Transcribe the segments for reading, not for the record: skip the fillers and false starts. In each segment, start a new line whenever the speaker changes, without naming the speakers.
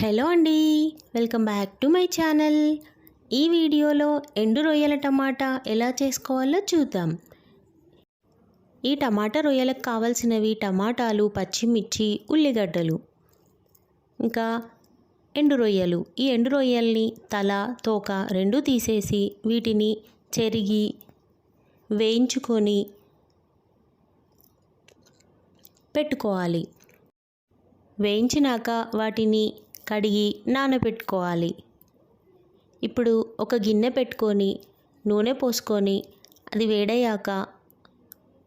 Hello అండి, welcome back to my channel. ఈ వీడియోలో ఎండు రొయ్యల టమాటా ఎలా చేసుకోవాలో చూద్దాం. ఈ టమాటా రొయ్యలకు కావాల్సినవి టమాటాలు, పచ్చిమిర్చి, ఉల్లిగడ్డలు, ఇంకా ఎండు రొయ్యలు. ఈ ఎండు రొయ్యల్ని తల, తోక రెండూ తీసేసి వీటిని చెరిగి వేయించుకొని పెట్టుకోవాలి. వేయించినాక వాటిని కడిగి నానబెట్టుకోవాలి. ఇప్పుడు ఒక గిన్నె పెట్టుకొని నూనె పోసుకొని అది వేడయ్యాక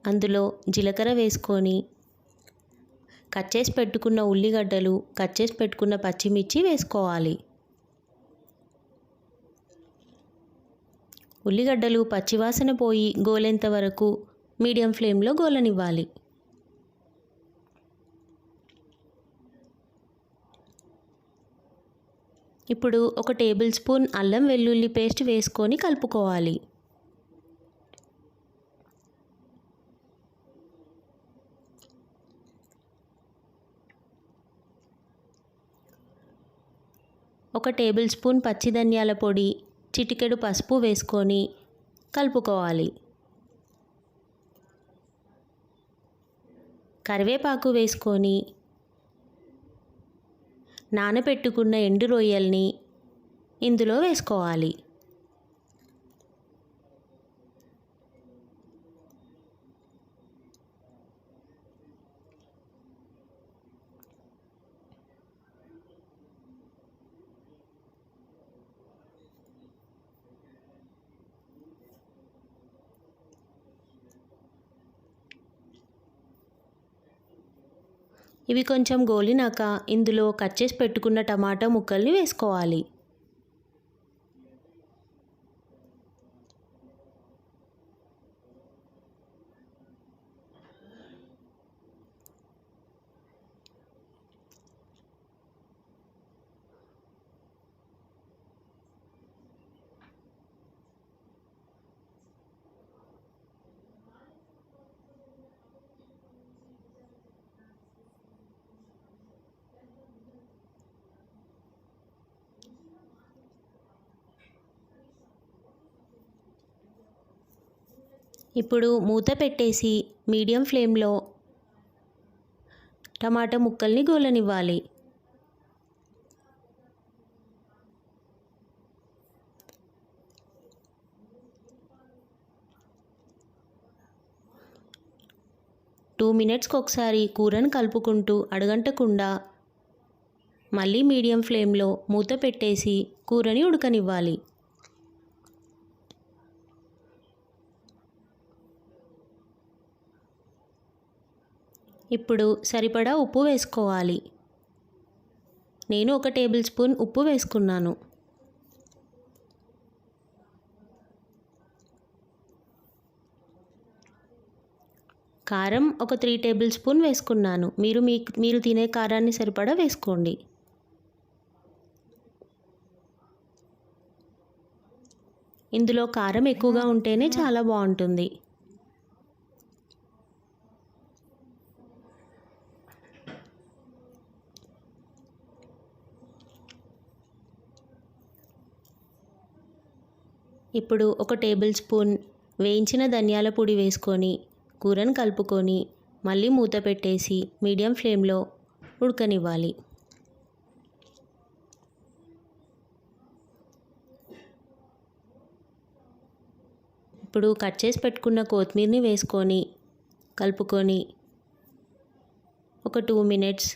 అందులో జీలకర్ర వేసుకొని కట్ చేసి పెట్టుకున్న ఉల్లిగడ్డలు, కట్ చేసి పెట్టుకున్న పచ్చిమిర్చి వేసుకోవాలి. ఉల్లిగడ్డలు పచ్చివాసన పోయి గోలేంత వరకు మీడియం ఫ్లేమ్లో గోలనివ్వాలి. ఇప్పుడు ఒక టేబుల్ స్పూన్ అల్లం వెల్లుల్లి పేస్ట్ వేసుకొని కలుపుకోవాలి. ఒక టేబుల్ స్పూన్ పచ్చి ధనియాల పొడి, చిటికెడు పసుపు వేసుకొని కలుపుకోవాలి. కరివేపాకు వేసుకొని నానబెట్టుకున్న ఎండు రొయ్యల్ని ఇందులో వేసుకోవాలి. ఇవి కొంచెం గోలినాక ఇందులో కట్ చేసి పెట్టుకున్న టమాటా ముక్కల్ని వేసుకోవాలి. ఇప్పుడు మూత పెట్టేసి మీడియం ఫ్లేమ్లో టమాటా ముక్కల్ని గోలనివ్వాలి. టూ మినిట్స్కి ఒకసారి కూరను కలుపుకుంటూ అడుగంటకుండా మళ్ళీ మీడియం ఫ్లేమ్లో మూత పెట్టేసి కూరని ఉడకనివ్వాలి. ఇప్పుడు సరిపడా ఉప్పు వేసుకోవాలి. నేను ఒక టేబుల్ స్పూన్ ఉప్పు వేసుకున్నాను. కారం ఒక 3 టేబుల్ స్పూన్ వేసుకున్నాను. మీరు తినే కారాన్ని సరిపడా వేసుకోండి. ఇందులో కారం ఎక్కువగా ఉంటేనే చాలా బాగుంటుంది. ఇప్పుడు ఒక టేబుల్ స్పూన్ వేయించిన ధనియాల పొడి వేసుకొని కూరను కలుపుకొని మళ్ళీ మూత పెట్టేసి మీడియం ఫ్లేమ్లో ఉడకనివ్వాలి. ఇప్పుడు కట్ చేసి పెట్టుకున్న కొత్తిమీరని వేసుకొని కలుపుకొని ఒక 2 మినిట్స్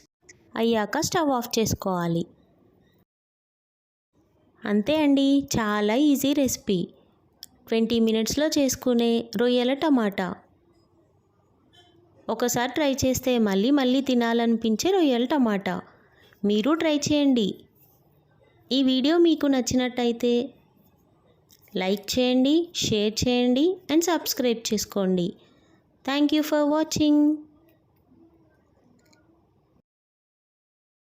అయ్యాక స్టవ్ ఆఫ్ చేసుకోవాలి. అంతే అండి, చాలా ఈజీ రెసిపీ. 20 మినిట్స్లో చేసుకునే రొయ్యల టమాటా. ఒకసారి ట్రై చేస్తే మళ్ళీ మళ్ళీ తినాలనిపించే రొయ్యల టమాటా. మీరు ట్రై చేయండి. ఈ వీడియో మీకు నచ్చినట్టయితే లైక్ చేయండి, షేర్ చేయండి అండ్ సబ్స్క్రైబ్ చేసుకోండి. Thank you for watching.